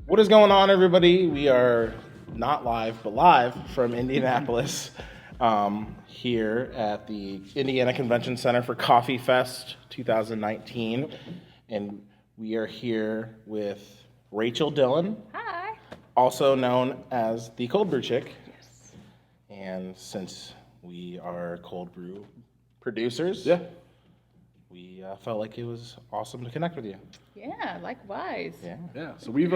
What is going on, everybody? We are not live, but live from Indianapolis here at the Indiana Convention Center for Coffee Fest 2019. And we are here with Rachel Dillon. Hi. Also known as the Cold Brew Chick. Yes. And since we are cold brew producers, we felt like it was awesome to connect with you. Yeah, likewise. Yeah. So we've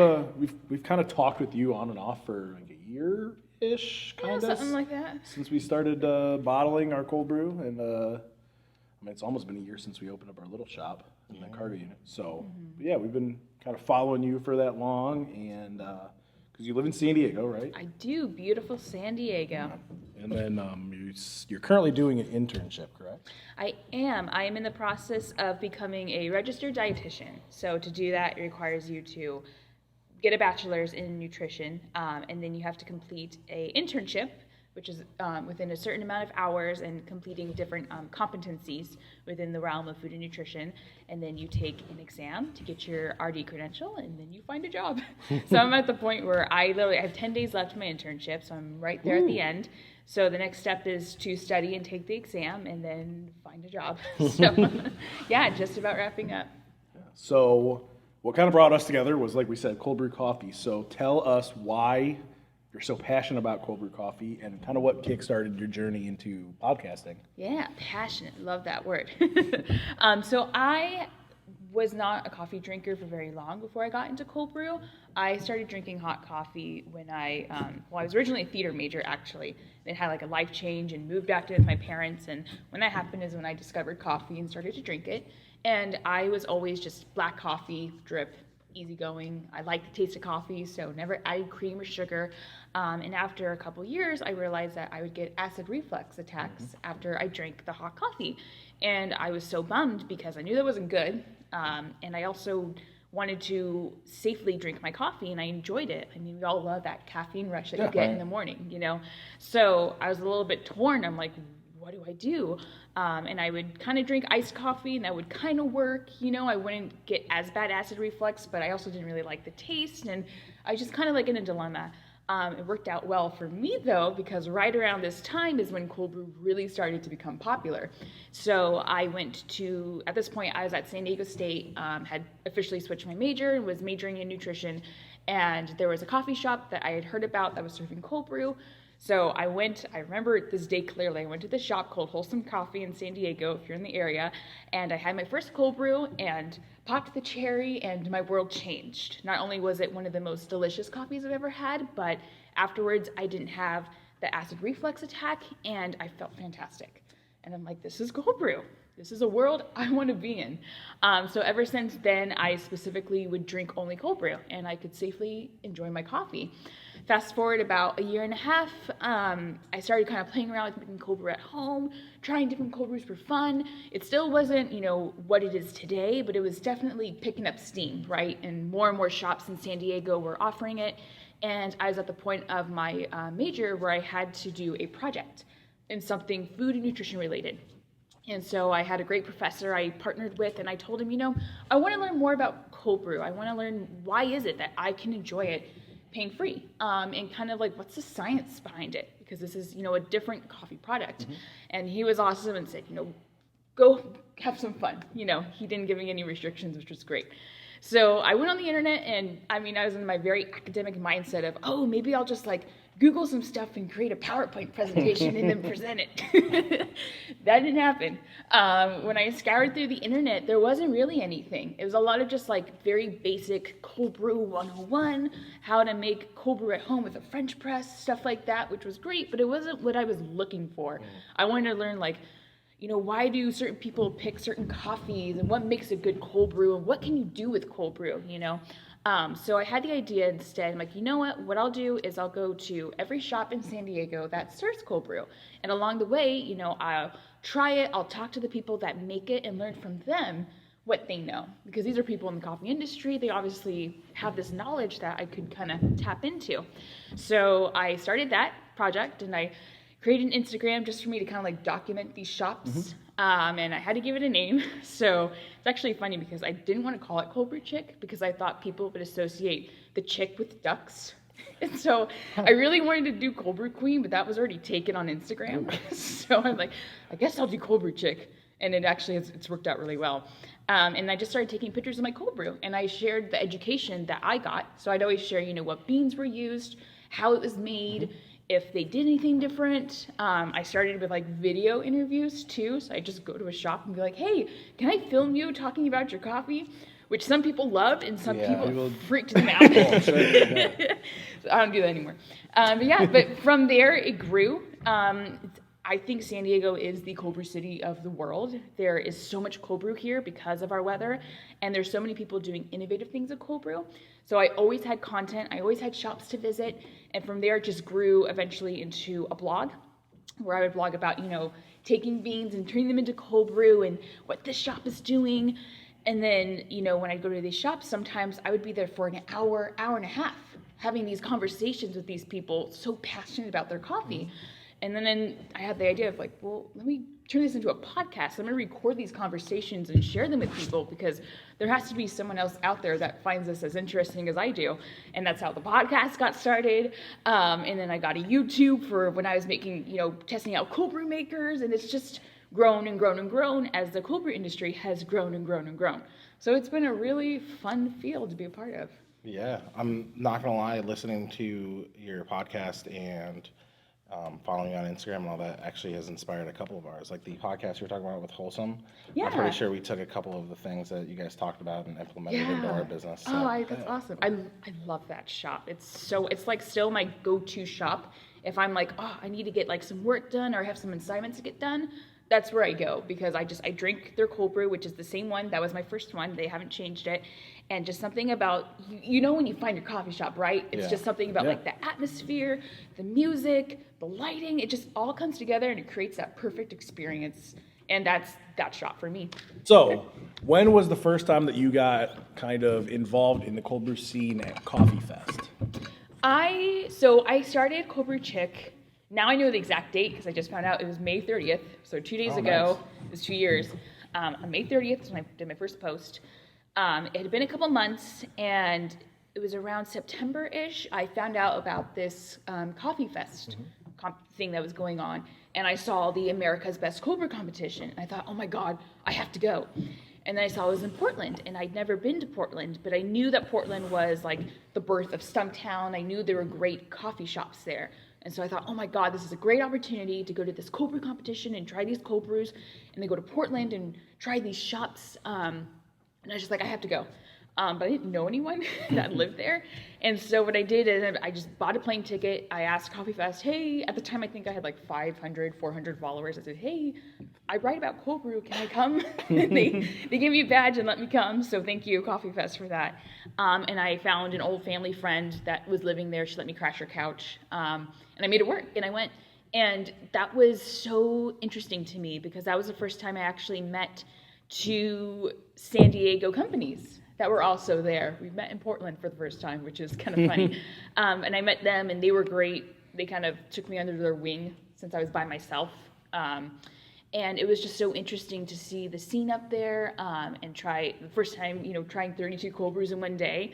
kind of talked with you on and off for like a year-ish, kind of something like that. since we started bottling our cold brew, and it's almost been a year since we opened up our little shop in the cargo unit. So yeah, we've been kind of following you for that long, and because you live in San Diego, right? I do. Beautiful San Diego. And then you're currently doing an internship, correct? I am. I am in the process of becoming a registered dietitian. So to do that, it requires you to get a bachelor's in nutrition, and then you have to complete a internship, which is within a certain amount of hours and completing different competencies within the realm of food and nutrition. And then you take an exam to get your RD credential, and then you find a job. So I'm at the point where I have 10 days left of my internship, so I'm right there at the end. So the next step is to study and take the exam and then find a job. So yeah, just about wrapping up. So what kind of brought us together was, like we said, cold brew coffee. So tell us why you're so passionate about cold brew coffee and kind of what kickstarted your journey into podcasting. Yeah, passionate. Love that word. So I was not a coffee drinker for very long before I got into cold brew. I started drinking hot coffee when I was originally a theater major, actually. Then had like a life change and moved back to with my parents. And when that happened is when I discovered coffee and started to drink it. And I was always just black coffee, drip, easygoing. I like the taste of coffee, so never added cream or sugar. And after a couple years, I realized that I would get acid reflux attacks after I drank the hot coffee. And I was so bummed because I knew that wasn't good. And I also wanted to safely drink my coffee, and I enjoyed it. I mean, we all love that caffeine rush that you get in the morning, you know? So I was a little bit torn. I'm like, what do I do? And I would kind of drink iced coffee, and that would kind of work. You know, I wouldn't get as bad acid reflux, but I also didn't really like the taste, and I was just kind of like in a dilemma. It worked out well for me, though, because right around this time is when cold brew really started to become popular. So I went to, at this point, I was at San Diego State, had officially switched my major and was majoring in nutrition, and there was a coffee shop that I had heard about that was serving cold brew. So I remember this day clearly. I went to the shop called Wholesome Coffee in San Diego, if you're in the area, and I had my first cold brew and popped the cherry, and my world changed. Not only was it one of the most delicious coffees I've ever had, but afterwards I didn't have the acid reflux attack, and I felt fantastic. And I'm like, this is cold brew. This is a world I want to be in. So ever since then, I specifically would drink only cold brew, and I could safely enjoy my coffee. Fast forward about a year and a half, I started kind of playing around with making cold brew at home, trying different cold brews for fun. It still wasn't, what it is today, but it was definitely picking up steam, right? And more shops in San Diego were offering it. And I was at the point of my major where I had to do a project in something food and nutrition related. And so I had a great professor I partnered with, and I told him, I want to learn more about cold brew. I want to learn why is it that I can enjoy it pain free, and kind of like what's the science behind it, because this is a different coffee product. And he was awesome and said, go have some fun. He didn't give me any restrictions, which was great. So I went on the internet, and I was in my very academic mindset of, maybe I'll just like Google some stuff and create a PowerPoint presentation and then present it. That didn't happen. When I scoured through the internet, there wasn't really anything. It was a lot of just like very basic cold brew 101, how to make cold brew at home with a French press, stuff like that, which was great, but it wasn't what I was looking for. I wanted to learn why do certain people pick certain coffees, and what makes a good cold brew, and what can you do with cold brew, So I had the idea instead. I'm like, what I'll do is I'll go to every shop in San Diego that serves cold brew. And along the way, I'll try it. I'll talk to the people that make it and learn from them what they know. Because these are people in the coffee industry. They obviously have this knowledge that I could kind of tap into. So I started that project, and I created an Instagram just for me to kind of like document these shops. and I had to give it a name. So it's actually funny because I didn't want to call it Cold Brew Chick because I thought people would associate the chick with ducks. And so I really wanted to do Cold Brew Queen, but that was already taken on Instagram. So I'm like, I guess I'll do Cold Brew Chick. And it actually it's worked out really well. And I just started taking pictures of my cold brew, and I shared the education that I got. So I'd always share, what beans were used, how it was made, if they did anything different. I started with video interviews too. So I just go to a shop and be like, hey, can I film you talking about your coffee? Which some people loved and some people freaked them out. So I don't do that anymore. But from there it grew. I think San Diego is the cold brew city of the world. There is so much cold brew here because of our weather, and there's so many people doing innovative things at cold brew. So I always had content, I always had shops to visit, and from there it just grew eventually into a blog where I would blog about, taking beans and turning them into cold brew and what this shop is doing. And then, when I'd go to these shops, sometimes I would be there for an hour, hour and a half, having these conversations with these people so passionate about their coffee. And then I had the idea of let me turn this into a podcast. I'm going to record these conversations and share them with people because there has to be someone else out there that finds this as interesting as I do. And that's how the podcast got started. And then I got a YouTube for when I was making, testing out cold brew makers. And it's just grown and grown and grown as the cold brew industry has grown and grown and grown. So it's been a really fun field to be a part of. Yeah, I'm not going to lie, listening to your podcast and following you on Instagram and all that actually has inspired a couple of ours. Like the podcast you were talking about with Wholesome. Yeah. I'm pretty sure we took a couple of the things that you guys talked about and implemented into our business. So. That's awesome. I love that shop. It's still my go-to shop. If I'm I need to get some work done or have some assignments to get done, that's where I go because I drink their cold brew, which is the same one. That was my first one. They haven't changed it. And just something about, when you find your coffee shop, right? It's just something about the atmosphere, the music, the lighting. It just all comes together and it creates that perfect experience. And that's that shop for me. So when was the first time that you got kind of involved in the cold brew scene at Coffee Fest? I started Cold Brew Chick. Now I know the exact date because I just found out it was May 30th. So 2 days ago, nice. It was 2 years. On May 30th is when I did my first post. It had been a couple months, and it was around September-ish. I found out about this Coffee Fest thing that was going on, and I saw the America's Best Cold Brew competition. And I thought, oh my God, I have to go. And then I saw it was in Portland, and I'd never been to Portland, but I knew that Portland was the birth of Stumptown. I knew there were great coffee shops there. And so I thought, oh my God, this is a great opportunity to go to this cold brew competition and try these cold brews, and then go to Portland and try these shops. And I was just I have to go. But I didn't know anyone that lived there. And so what I did is I just bought a plane ticket. I asked Coffee Fest, hey, at the time I think I had 500, 400 followers. I said, hey, I write about cold brew. Can I come? And they gave me a badge and let me come. So thank you, Coffee Fest, for that. And I found an old family friend that was living there. She let me crash her couch. And I made it work. And I went. And that was so interesting to me because that was the first time I actually met 2 San Diego companies that were also there. We met in Portland for the first time, which is kind of funny. And I met them, and they were great. They kind of took me under their wing since I was by myself. And it was just so interesting to see the scene up there and try the first time, trying 32 cold brews in one day.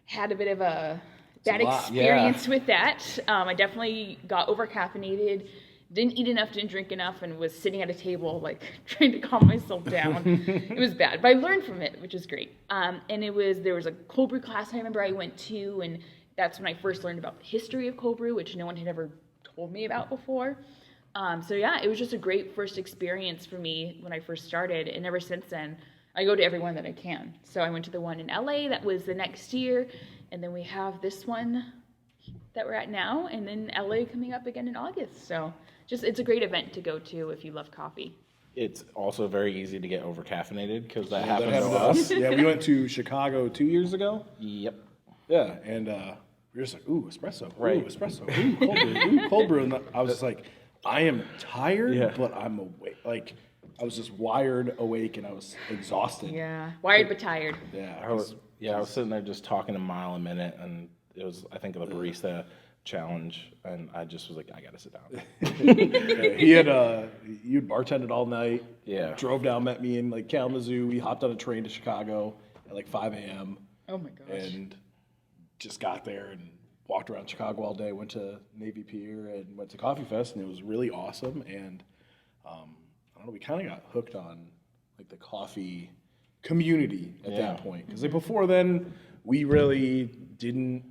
Had a bit of a bad experience with that. I definitely got over-caffeinated. Didn't eat enough, didn't drink enough, and was sitting at a table, trying to calm myself down. It was bad, but I learned from it, which is great. And there was a cold brew class I remember I went to, and that's when I first learned about the history of cold brew, which no one had ever told me about before. It was just a great first experience for me when I first started, and ever since then, I go to every one that I can. So I went to the one in LA, that was the next year, and then we have this one that we're at now, and then LA coming up again in August. So it's a great event to go to if you love coffee. It's also very easy to get over-caffeinated because that happened to us. Yeah, we went to Chicago 2 years ago. Yep. Yeah, and we were just ooh, espresso. Right. Ooh, espresso. Ooh, cold brew. Ooh, cold brew. And I was just I am tired, but I'm awake. I was just wired awake, and I was exhausted. Yeah, wired but tired. Yeah. I was sitting there just talking a mile a minute, and it was, I think, the barista challenge, and I just was like, I gotta sit down. You'd bartended all night. Yeah. Drove down, met me in like Kalamazoo. We hopped on a train to Chicago at like 5 a.m. Oh my gosh. And just got there and walked around Chicago all day. Went to Navy Pier and went to Coffee Fest, and it was really awesome. And I don't know, we kind of got hooked on like the coffee community at that point, because like before then we really didn't.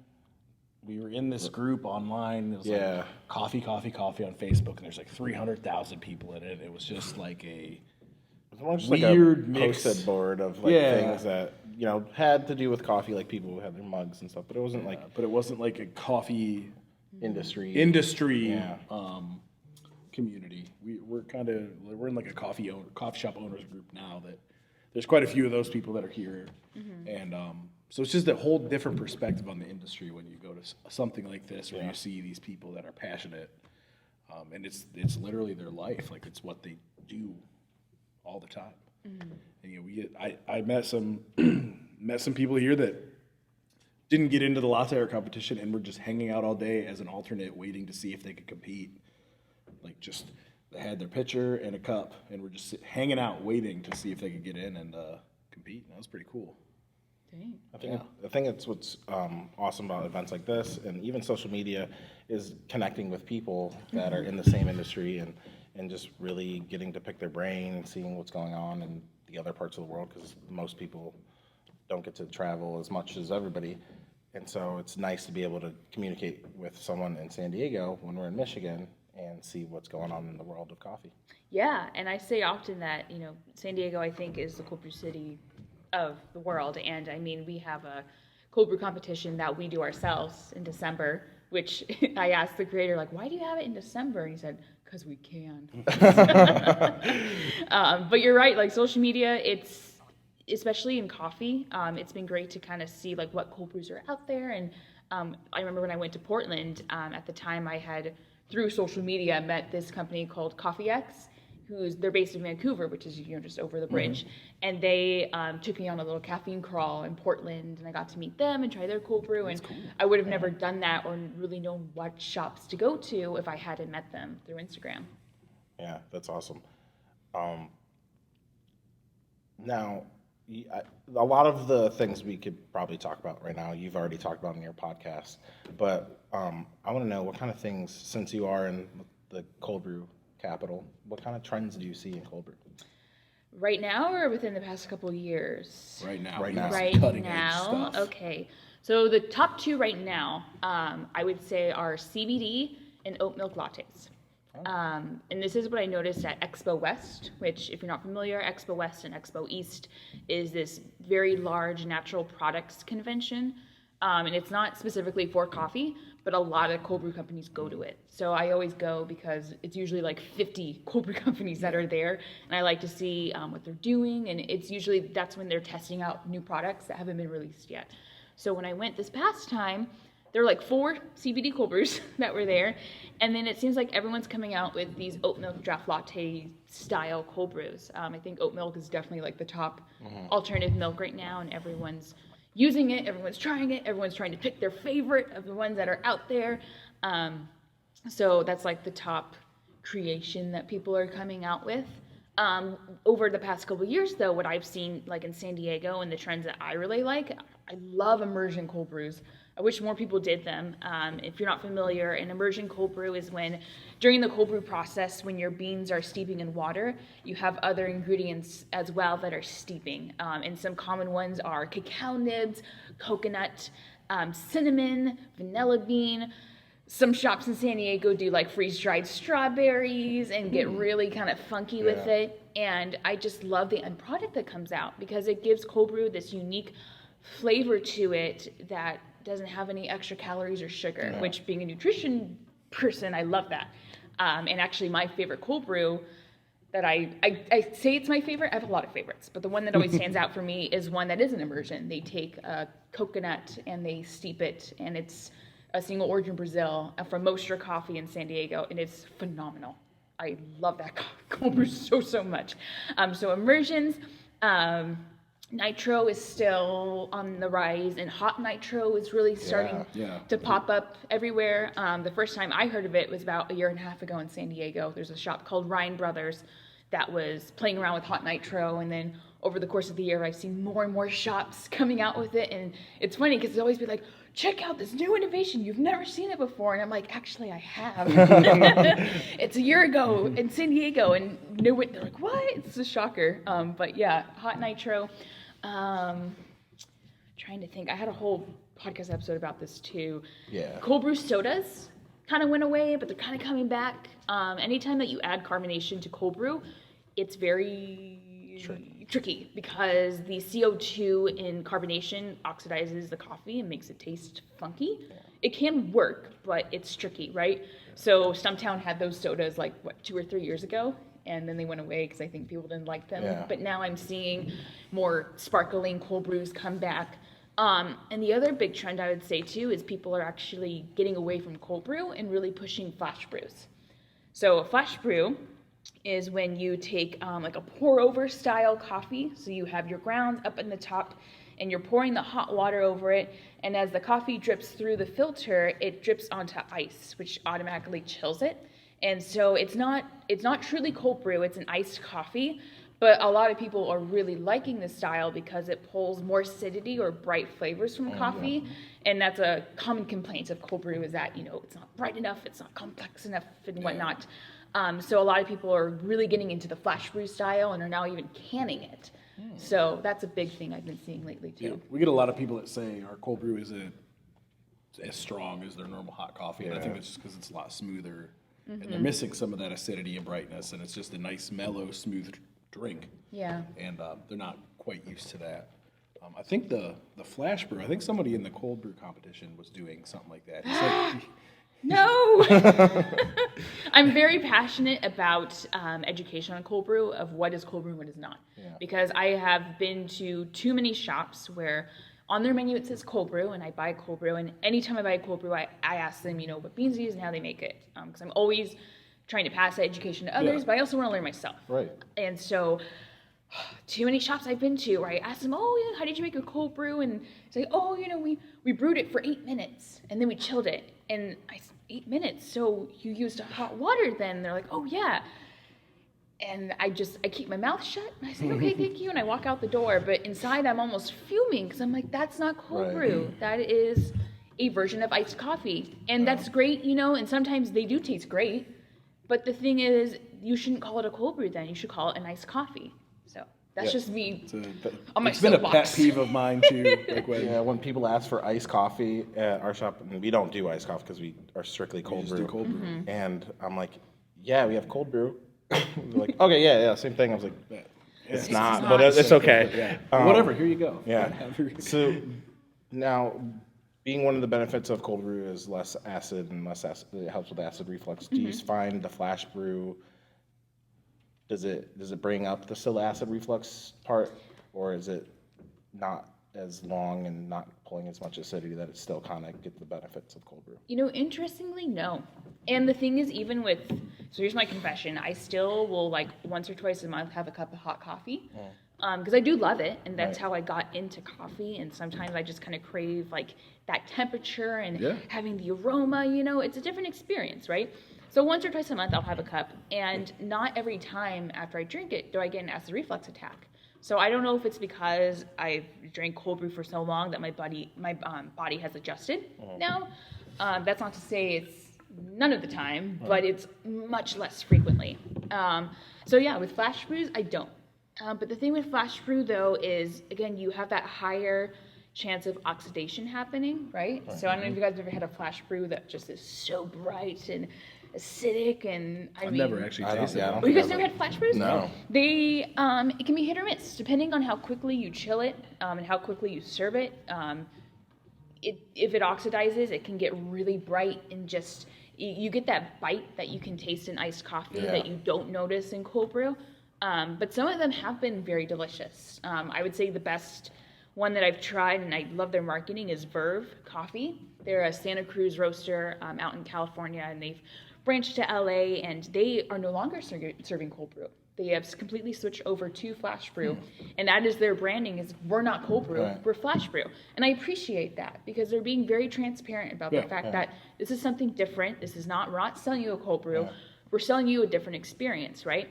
We were in this group online. It was like coffee on Facebook, and there's like 300,000 people in it. It was just like a weird mix. Posted board of like things that had to do with coffee, like people who had their mugs and stuff. But it wasn't but it wasn't like a coffee industry community. We're in like a coffee shop owners group now. That there's quite a few of those people that are here, and so it's just a whole different perspective on the industry when you go to something like this, where you see these people that are passionate, and it's literally their life. Like, it's what they do all the time. And I met some people here that didn't get into the latte art competition and were just hanging out all day as an alternate, waiting to see if they could compete. Like, just they had their pitcher and a cup and were just hanging out, waiting to see if they could get in and compete. And that was pretty cool. Dang. I think it's what's awesome about events like this, and even social media, is connecting with people that are in the same industry, and just really getting to pick their brain and seeing what's going on in the other parts of the world, because most people don't get to travel as much as everybody. And so it's nice to be able to communicate with someone in San Diego when we're in Michigan and see what's going on in the world of coffee. Yeah, and I say often that, San Diego, I think, is the cold brew city of the world. And I mean, we have a cold brew competition that we do ourselves in December, which I asked the creator, like, why do you have it in December? And he said, because we can. But you're right, like, social media, it's, especially in coffee, it's been great to kind of see like what cold brews are out there. And I remember when I went to Portland, at the time I had, through social media, met this company called Coffee X, they're based in Vancouver, which is just over the bridge. And they took me on a little caffeine crawl in Portland, and I got to meet them and try their cold brew. And cool. I would have never done that or really known what shops to go to if I hadn't met them through Instagram. Yeah, that's awesome. Now, a lot of the things we could probably talk about right now, you've already talked about in your podcast, but I want to know what kind of things, since you are in the cold brew capital, what kind of trends do you see in cold brew? Right now, or within the past couple of years? Right now. Right Cutting now. edge stuff. Okay. So the top two right now, I would say, are CBD and oat milk lattes. And this is what I noticed at Expo West, which, if you're not familiar, Expo West and Expo East is this very large natural products convention. And it's not specifically for coffee, but a lot of cold brew companies go to it. So I always go because it's usually like 50 cold brew companies that are there, and I like to see what they're doing, and it's usually, that's when they're testing out new products that haven't been released yet. So when I went this past time, there were like 4 CBD cold brews that were there, and then it seems like everyone's coming out with these oat milk draft latte style cold brews. I think oat milk is definitely like the top alternative milk right now, and everyone's using it, everyone's trying it, everyone's trying to pick their favorite of the ones that are out there. So that's like the top creation that people are coming out with. Over the past couple of years, though, what I've seen like in San Diego and the trends that I really like, I love immersion cold brews. I wish more people did them. If you're not familiar, an immersion cold brew is when, during the cold brew process, when your beans are steeping in water, you have other ingredients as well that are steeping. And some common ones are cacao nibs, coconut, cinnamon, vanilla bean. Some shops in San Diego do like freeze-dried strawberries and get really kind of funky with it. And I just love the end product that comes out because it gives cold brew this unique flavor to it that doesn't have any extra calories or sugar, which, being a nutrition person, I love that. And actually my favorite cold brew that I say it's my favorite, I have a lot of favorites, but the one that always stands out for me is one that is an immersion. They take a coconut and they steep it, and it's a single origin Brazil from Mostra Coffee in San Diego, and it's phenomenal. I love that cold brew so much. So immersions, Nitro is still on the rise, and hot nitro is really starting to pop up everywhere. The first time I heard of it was about a year and a half ago in San Diego. There's a shop called Ryan Brothers that was playing around with hot nitro, and then over the course of the year, I've seen more and more shops coming out with it, and it's funny because they always be like, check out this new innovation, you've never seen it before, and I'm like, actually, I have. It's a year ago in San Diego, and they're like, what? It's a shocker. But yeah, hot nitro. Trying to think, I had a whole podcast episode about this too. Yeah. Cold brew sodas kind of went away, but they're kind of coming back. Anytime that you add carbonation to cold brew, it's very tricky because the CO2 in carbonation oxidizes the coffee and makes it taste funky. Yeah. It can work, but it's tricky, right? So Stumptown had those sodas like, 2 or 3 years ago? And then they went away because I think people didn't like them. Yeah. But now I'm seeing more sparkling cold brews come back. And the other big trend I would say too is people are actually getting away from cold brew and really pushing flash brews. So a flash brew is when you take like a pour over style coffee. So you have your grounds up in the top and you're pouring the hot water over it. And as the coffee drips through the filter, it drips onto ice, which automatically chills it. And so it's not truly cold brew, it's an iced coffee, but a lot of people are really liking this style because it pulls more acidity or bright flavors from coffee. Yeah. And that's a common complaint of cold brew is that, it's not bright enough, it's not complex enough and whatnot. So a lot of people are really getting into the flash brew style and are now even canning it. So that's a big thing I've been seeing lately too. Yeah. We get a lot of people that say our cold brew isn't as strong as their normal hot coffee, and I think it's just because it's a lot smoother. Mm-hmm. And they're missing some of that acidity and brightness, and it's just a nice, mellow, smooth drink. Yeah. And they're not quite used to that. I think the flash brew, I think somebody in the cold brew competition was doing something like that. No! I'm very passionate about education on cold brew, of what is cold brew and what is not. Yeah. Because I have been to too many shops where on their menu it says cold brew, and I buy cold brew, and anytime I buy cold brew, I ask them, what beans they use and how they make it. Because I'm always trying to pass that education to others, but I also want to learn myself. Right. And so, too many shops I've been to where I ask them, how did you make your cold brew? And say, we brewed it for 8 minutes, and then we chilled it. And I said, 8 minutes? So you used hot water then? And they're like, oh, yeah. And I keep my mouth shut, and I say, okay, thank you, and I walk out the door. But inside, I'm almost fuming, because I'm like, that's not cold brew. That is a version of iced coffee. And that's great, and sometimes they do taste great. But the thing is, you shouldn't call it a cold brew then. You should call it an iced coffee. So that's just me on my soapbox. It's been a pet peeve of mine, too. When people ask for iced coffee at our shop, and we don't do iced coffee because we are strictly cold brew. Mm-hmm. And I'm like, yeah, we have cold brew. They're like, okay, yeah, same thing. I was like, it's not, but it's okay. Yeah. Whatever, here you go. Yeah. So now, being one of the benefits of cold brew is less acid and less acid. It helps with acid reflux. Do you find the flash brew? Does it bring up the still acid reflux part, or is it not as long and not pulling as much acidity that it still kind of get the benefits of cold brew? Interestingly, no. And the thing is, even with, so here's my confession, I still will once or twice a month have a cup of hot coffee, because I do love it, and that's how I got into coffee. And sometimes I just kind of crave that temperature and having the aroma. It's a different experience, right? So once or twice a month I'll have a cup, and not every time after I drink it do I get an acid reflux attack. So I don't know if it's because I've drank cold brew for so long that my body has adjusted now. That's not to say it's none of the time, but it's much less frequently. So yeah, with flash brews, I don't. But the thing with flash brew, though, is, again, you have that higher chance of oxidation happening, right? So I don't know if you guys have ever had a flash brew that just is so bright and acidic, and I've never actually tasted it. You guys never had flash brews? No. They, it can be hit or miss, depending on how quickly you chill it and how quickly you serve it. If it oxidizes, it can get really bright and just, you get that bite that you can taste in iced coffee that you don't notice in cold brew. But some of them have been very delicious. I would say the best one that I've tried, and I love their marketing, is Verve Coffee. They're a Santa Cruz roaster out in California, and they've branched to LA, and they are no longer serving cold brew. They have completely switched over to flash brew, and that is their branding. Is we're not cold brew, we're flash brew, and I appreciate that because they're being very transparent about the fact that this is something different. This is not we're not selling you a cold brew, we're selling you a different experience, right?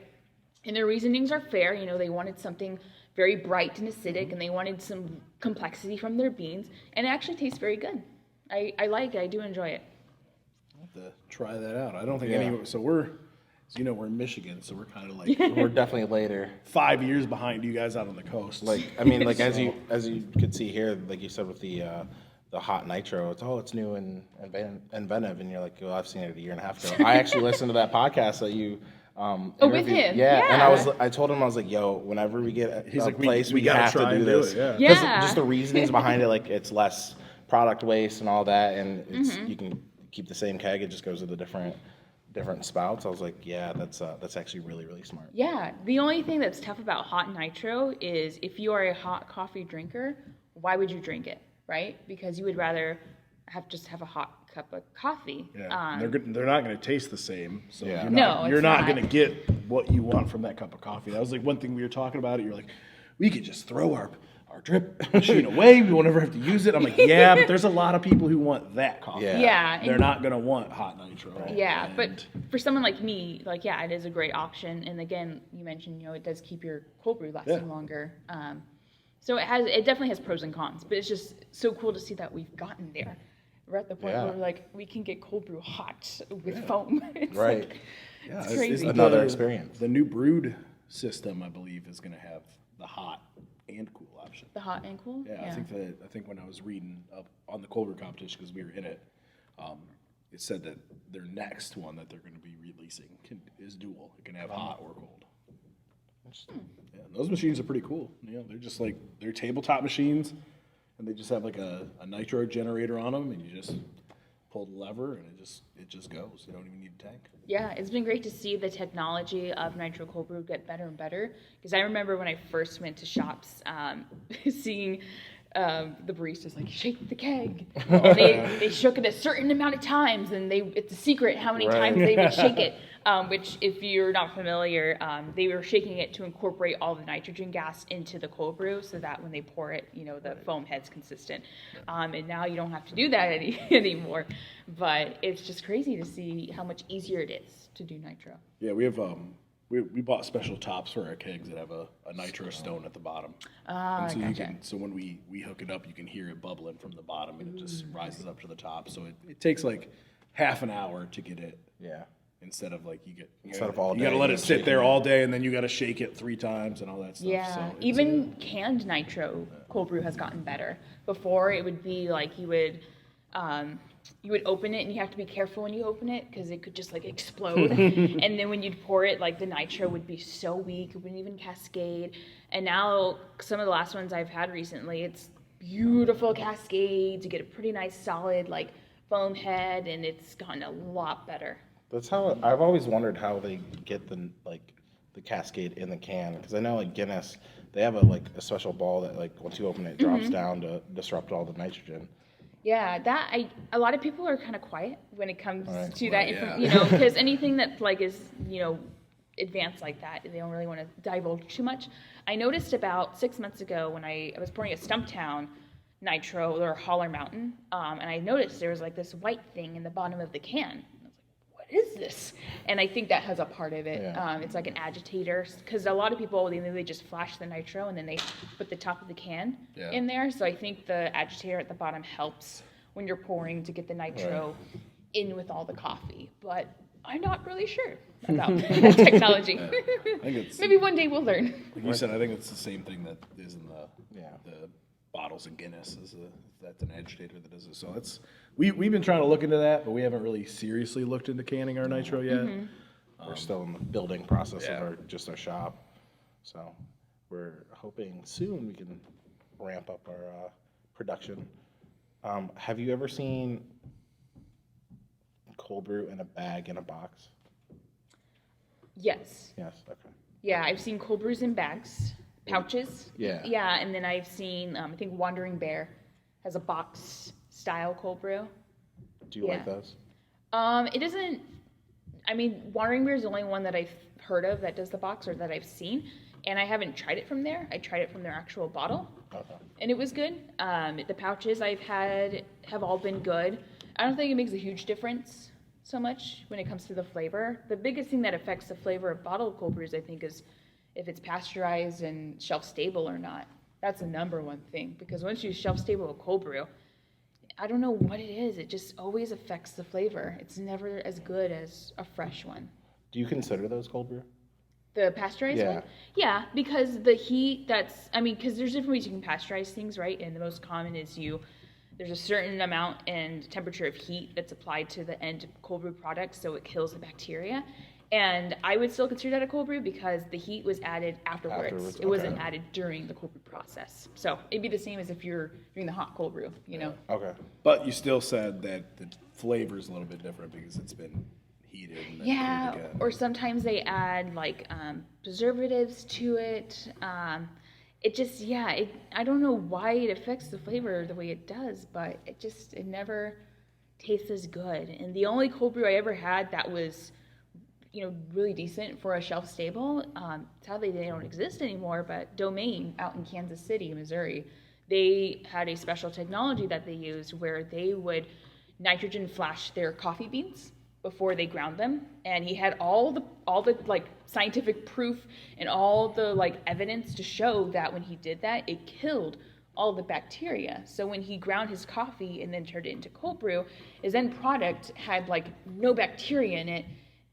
And their reasonings are fair. You know, they wanted something very bright and acidic, and they wanted some complexity from their beans, and it actually tastes very good. I like it. I do enjoy it. I'll have to try that out. I don't think any. So we're in Michigan, so we're kind of like We're definitely later. 5 years behind you guys out on the coast. Like, I mean, like as you could see here, like you said with the hot nitro, it's new and inventive, and you're like, well, I've seen it a year and a half ago. I actually listened to that podcast that you with him, and I told him, I was like, yo, whenever we get a place, we have to do this. Just the reasonings behind it, like it's less product waste and all that, and it's you can keep the same keg, it just goes with the different spouts. I was like, yeah, that's actually really, really smart. Yeah, the only thing that's tough about hot nitro is if you are a hot coffee drinker, why would you drink it, right? Because you would rather have a hot cup of coffee. Yeah, they're not going to taste the same. So you're it's not going to get what you want from that cup of coffee. That was like one thing we were talking about. You're like, we could just throw our drip machine away. We won't ever have to use it. I'm like, yeah, but there's a lot of people who want that coffee. Yeah. They're not going to want hot nitro. Yeah, but for someone like me, like, it is a great option. And again, you mentioned, it does keep your cold brew lasting longer. So it definitely has pros and cons, but it's just so cool to see that we've gotten there. We're at the point where we're like, we can get cold brew hot with foam. It's like, it's crazy. It's another experience. The new brewed system, I believe, is going to have the hot and cool option. The hot and cool? Yeah. I think when I was reading up on the cold brew competition, because we were in it, it said that their next one that they're going to be releasing is dual. It can have hot or cold. Yeah, and those machines are pretty cool. They're just like, they're tabletop machines, and they just have like a nitro generator on them, and you just pull the lever, and it just goes. You don't even need a tank. Yeah, it's been great to see the technology of nitro cold brew get better and better. Because I remember when I first went to shops, seeing the baristas like shake the keg, and they shook it a certain amount of times, and it's a secret how many times they would shake it. Which, if you're not familiar, they were shaking it to incorporate all the nitrogen gas into the cold brew, so that when they pour it, the foam head's consistent. And now you don't have to do that anymore. But it's just crazy to see how much easier it is to do nitro. Yeah, we have we bought special tops for our kegs that have a nitro stone at the bottom. Ah, gotcha. So when we hook it up, you can hear it bubbling from the bottom, and it just rises up to the top. So it takes like half an hour to get it. Yeah. Instead of like all day, you gotta let it sit there all day, and then you gotta shake it 3 times and all that stuff. Yeah, so even canned nitro cold brew has gotten better. Before it would be like you would open it, and you have to be careful when you open it because it could just like explode. And then when you'd pour it, like the nitro would be so weak, it wouldn't even cascade. And now some of the last ones I've had recently, it's beautiful cascades. You get a pretty nice solid like foam head, and it's gotten a lot better. That's how I've always wondered how they get the cascade in the can, because I know like Guinness, they have a special ball that like once you open it, drops down to disrupt all the nitrogen. Yeah, a lot of people are kind of quiet when it comes to that, because anything that like is advanced like that, they don't really want to divulge too much. I noticed about 6 months ago when I was pouring a Stumptown nitro or Holler Mountain, and I noticed there was like this white thing in the bottom of the can. What is this? And I think that has a part of it. Yeah. It's like an agitator, because a lot of people, they just flash the nitro and then they put the top of the can in there. So I think the agitator at the bottom helps when you're pouring to get the nitro in with all the coffee. But I'm not really sure about that technology. I think it's, maybe one day we'll learn. Like you said, I think it's the same thing that is in the bottles in Guinness. That's an agitator that does it. So it's we've been trying to look into that, but we haven't really seriously looked into canning our nitro yet. We're still in the building process of our shop, so we're hoping soon we can ramp up our production. Have you ever seen cold brew in a bag in a box? Yes. Yes. Okay. Yeah, I've seen cold brews in bags, pouches. Yeah. Yeah, and then I've seen, I think Wandering Bear has a box style cold brew. Do you like those? It doesn't. I mean, Wandering Beer is the only one that I've heard of that does the box or that I've seen, and I haven't tried it from there. I tried it from their actual bottle, and it was good. The pouches I've had have all been good. I don't think it makes a huge difference so much when it comes to the flavor. The biggest thing that affects the flavor of bottled cold brews, I think, is if it's pasteurized and shelf stable or not. That's the number one thing, because once you shelf stable a cold brew, I don't know what it is. It just always affects the flavor. It's never as good as a fresh one. Do you consider those cold brew? The pasteurized one? Yeah, because the heat because there's different ways you can pasteurize things, right? And the most common is there's a certain amount and temperature of heat that's applied to the end cold brew product, so it kills the bacteria. And I would still consider that a cold brew because the heat was added afterwards. It wasn't added during the cold brew process. So it'd be the same as if you're doing the hot cold brew, you know? Okay. But you still said that the flavor's a little bit different because it's been heated and then cooled again. Or sometimes they add preservatives to it. It just, I don't know why it affects the flavor the way it does, but it never tastes as good. And the only cold brew I ever had that was really decent for a shelf stable. Sadly, they don't exist anymore, but Domain out in Kansas City, Missouri, they had a special technology that they used where they would nitrogen flash their coffee beans before they ground them. And he had all the scientific proof and all the evidence to show that when he did that, it killed all the bacteria. So when he ground his coffee and then turned it into cold brew, his end product had no bacteria in it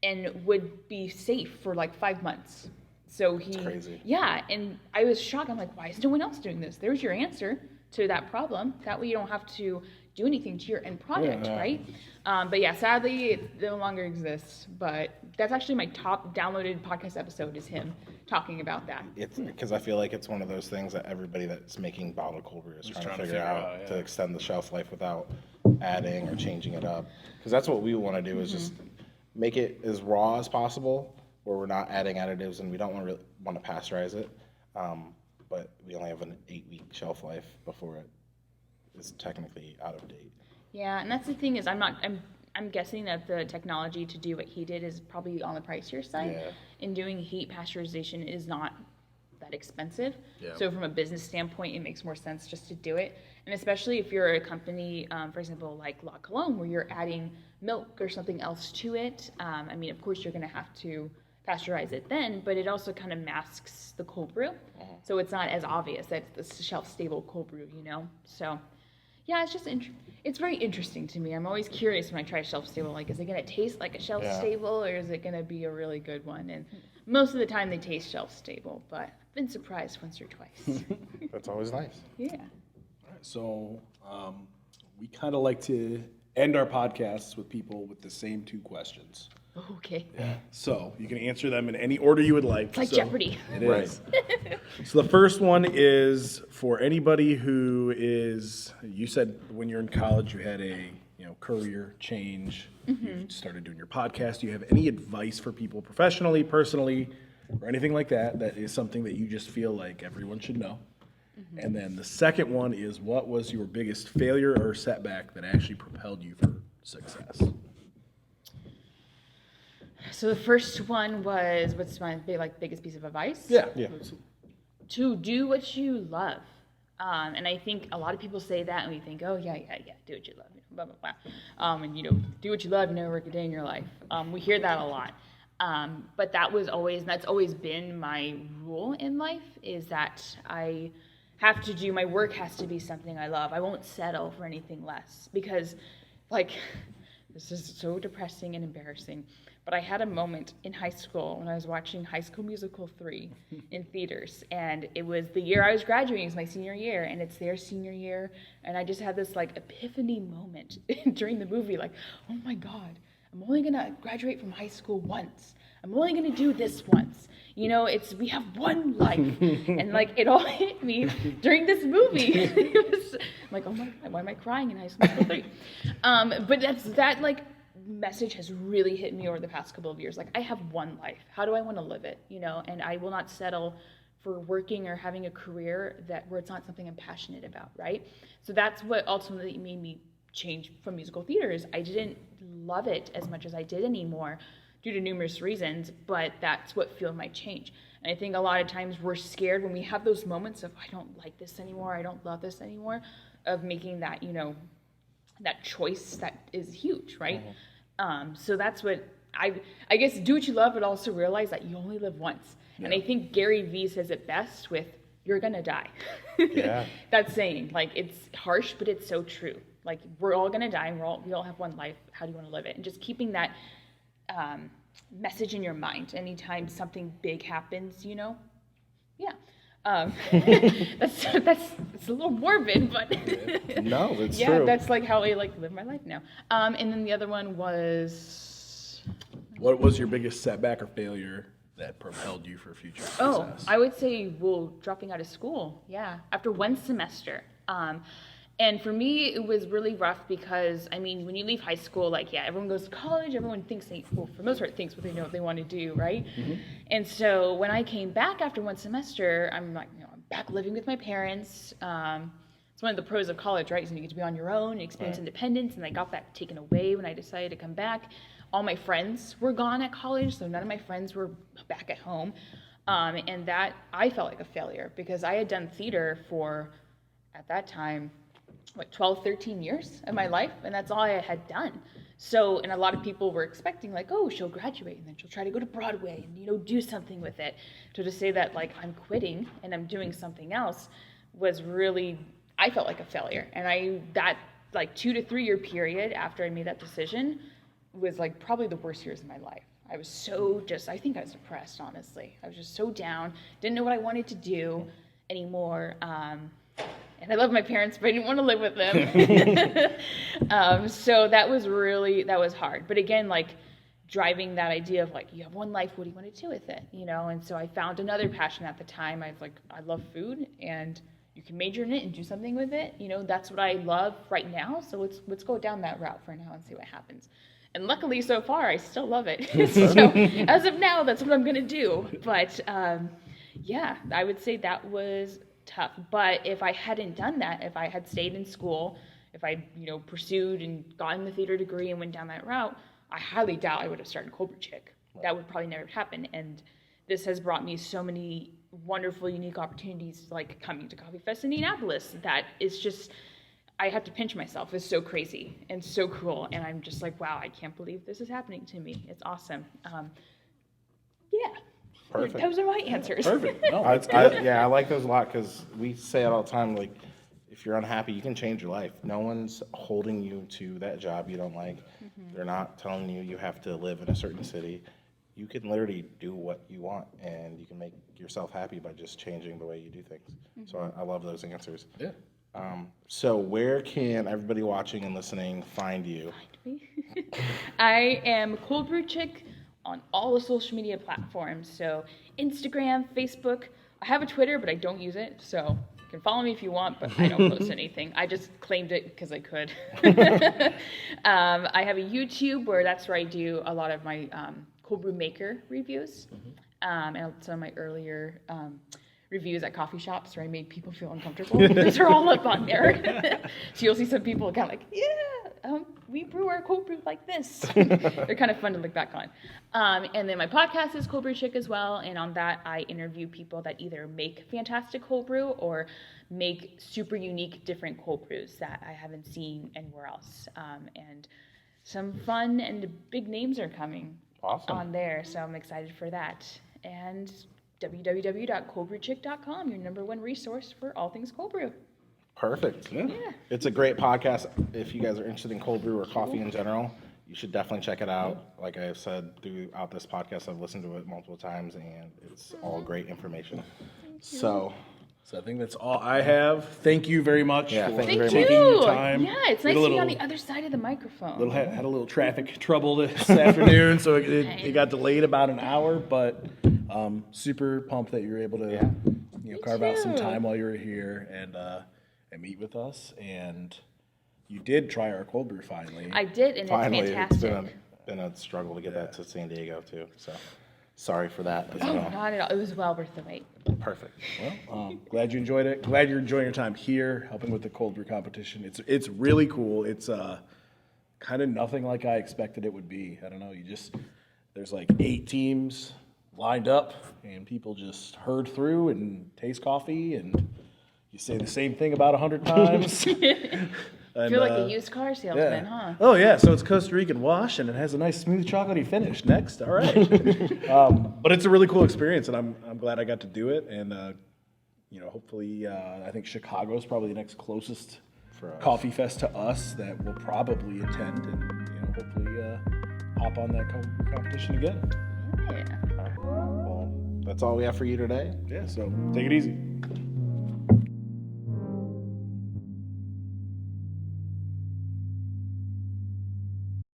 and would be safe for 5 months. So That's crazy. Yeah, and I was shocked. I'm like, why is no one else doing this? There's your answer to that problem. That way you don't have to do anything to your end product, right? But yeah, sadly, it no longer exists. But that's actually my top downloaded podcast episode is him talking about that. It's because I feel like it's one of those things that everybody that's making bottled cold brew is trying to figure out to extend the shelf life without adding or changing it up. Because that's what we want to do is just make it as raw as possible, where we're not adding additives and we don't want to pasteurize it. But we only have an 8-week shelf life before it is technically out of date. Yeah, and that's the thing is I'm guessing that the technology to do what he did is probably on the pricier side. Yeah. And doing heat pasteurization is not that expensive. Yeah. So from a business standpoint, it makes more sense just to do it. And especially if you're a company, for example, like La Colombe, where you're adding milk or something else to it. Of course, you're going to have to pasteurize it then, but it also kind of masks the cold brew. So it's not as obvious that it's a shelf-stable cold brew, So, yeah, it's just it's very interesting to me. I'm always curious when I try shelf-stable, is it going to taste like a shelf-stable or is it going to be a really good one? And most of the time they taste shelf-stable, but I've been surprised once or twice. That's always nice. Yeah. So we kind of like to end our podcasts with people with the same 2 questions. Okay. Yeah. So you can answer them in any order you would like. It's like Jeopardy. It is. So the first one is for anybody who is, you said when you're in college you had a career change. You started doing your podcast. Do you have any advice for people professionally, personally, or anything like that is something that you just feel like everyone should know? And then the second one is, what was your biggest failure or setback that actually propelled you for success? So the first one was, what's my biggest piece of advice? Yeah. To do what you love. And I think a lot of people say that and we think, oh, yeah, do what you love, blah, blah, blah. And, do what you love, you never work a day in your life. We hear that a lot. But that's always been my rule in life, is that I have to do, my work has to be something I love. I won't settle for anything less because, this is so depressing and embarrassing. But I had a moment in high school when I was watching High School Musical 3 in theaters, and it was the year I was graduating. It was my senior year, and it's their senior year, and I just had this epiphany moment during the movie, oh my God, I'm only gonna graduate from high school once. I'm only gonna do this once. We have one life, and it all hit me during this movie. I'm like, oh my God, why am I crying in High School Musical 3? But that message has really hit me over the past couple of years. I have one life. How do I want to live it? And I will not settle for working or having a career where it's not something I'm passionate about, right? So that's what ultimately made me change from musical theater. Is I didn't love it as much as I did anymore due to numerous reasons, but that's what fueled my change. And I think a lot of times we're scared when we have those moments of, I don't like this anymore, I don't love this anymore, of making that, that choice that is huge, right? So that's what I guess, do what you love, but also realize that you only live once. Yeah. And I think Gary Vee says it best with, you're gonna die. Yeah. That saying, like, it's harsh, but it's so true. Like, we're all gonna die, and we all have one life. How do you want to live it? And just keeping that message in your mind anytime something big happens, yeah. That's it's a little morbid, but no, it's yeah, true. That's like how I live my life now. And then the other one was, what was your biggest setback or failure that propelled you for future success? I would say, dropping out of school. Yeah, after one semester. And for me, it was really rough because, I mean, when you leave high school, everyone goes to college, everyone thinks for the most part, thinks what they know what they want to do, right? Mm-hmm. And so when I came back after one semester, I'm like, I'm back living with my parents. It's one of the pros of college, right? Is you get to be on your own and experience independence, and I got that taken away when I decided to come back. All my friends were gone at college, so none of my friends were back at home. And that, I felt like a failure because I had done theater for, at that time, 12, 13 years of my life, and that's all I had done. So, and a lot of people were expecting, she'll graduate, and then she'll try to go to Broadway and, do something with it. So to say that, I'm quitting and I'm doing something else was really, I felt like a failure. And that 2 to 3 year period after I made that decision was, probably the worst years of my life. I was so I think I was depressed, honestly. I was just so down, didn't know what I wanted to do anymore. And I love my parents, but I didn't want to live with them. So that was hard. But again, driving that idea of you have one life, what do you want to do with it? And so I found another passion at the time. I love food, and you can major in it and do something with it. That's what I love right now. So let's go down that route for now and see what happens. And luckily, so far, I still love it. So as of now, that's what I'm going to do. But yeah, I would say that was tough. But if I hadn't done that, if I had stayed in school, if I pursued and gotten the theater degree and went down that route, I highly doubt I would have started Cold Brew Chick. That would probably never happen. And this has brought me so many wonderful, unique opportunities, like coming to Coffee Fest Indianapolis. That is just, I have to pinch myself. It's so crazy and so cool. And I'm just like, wow, I can't believe this is happening to me. It's awesome. Yeah. Perfect. Those are my answers. Perfect. No, I like those a lot because we say it all the time. If you're unhappy, you can change your life. No one's holding you to that job you don't like. Mm-hmm. They're not telling you have to live in a certain city. You can literally do what you want, and you can make yourself happy by just changing the way you do things. Mm-hmm. So I love those answers. Yeah. So where can everybody watching and listening find you? Find me. I am Cold Brew Chick on all the social media platforms. So Instagram, Facebook. I have a Twitter, but I don't use it. So you can follow me if you want, but I don't post anything. I just claimed it because I could. I have a YouTube that's where I do a lot of my cold brew maker reviews. Mm-hmm. And some of my earlier reviews at coffee shops where I made people feel uncomfortable. Those are all up on there. So you'll see some people kind of we brew our cold brew like this. They're kind of fun to look back on. And then my podcast is Cold Brew Chick as well. And on that, I interview people that either make fantastic cold brew or make super unique, different cold brews that I haven't seen anywhere else. And some fun and big names are coming on there. So I'm excited for that. And www.coldbrewchick.com, your number one resource for all things cold brew. Perfect. Yeah. It's a great podcast. If you guys are interested in cold brew or coffee in general, you should definitely check it out. Like I've said throughout this podcast, I've listened to it multiple times, and it's all great information. So I think that's all I have. Thank you very much for taking your time. Yeah, it's nice to be on the other side of the microphone. Had a little traffic trouble this afternoon, so it got delayed about an hour, but super pumped that you were able to carve out some time while you were here and meet with us. And you did try our cold brew finally. I did, and finally, it's fantastic. It's been a struggle to get that to San Diego too. So sorry for that as well. well. Not at all. It was well worth the wait. Perfect. Well, glad you enjoyed it. Glad you're enjoying your time here, helping with the cold brew competition. It's really cool. It's kind of nothing like I expected it would be. I don't know. there's like 8 teams lined up, and people just herd through and taste coffee, and you say the same thing about 100 times. I feel like a used car salesman, huh? Oh yeah, so it's Costa Rican wash, and it has a nice smooth chocolatey finish. Next, all right. But it's a really cool experience, and I'm glad I got to do it. And hopefully, I think Chicago is probably the next closest coffee fest to us that we'll probably attend, and hopefully hop on that competition again. Yeah. Well, that's all we have for you today. Yeah, so take it easy.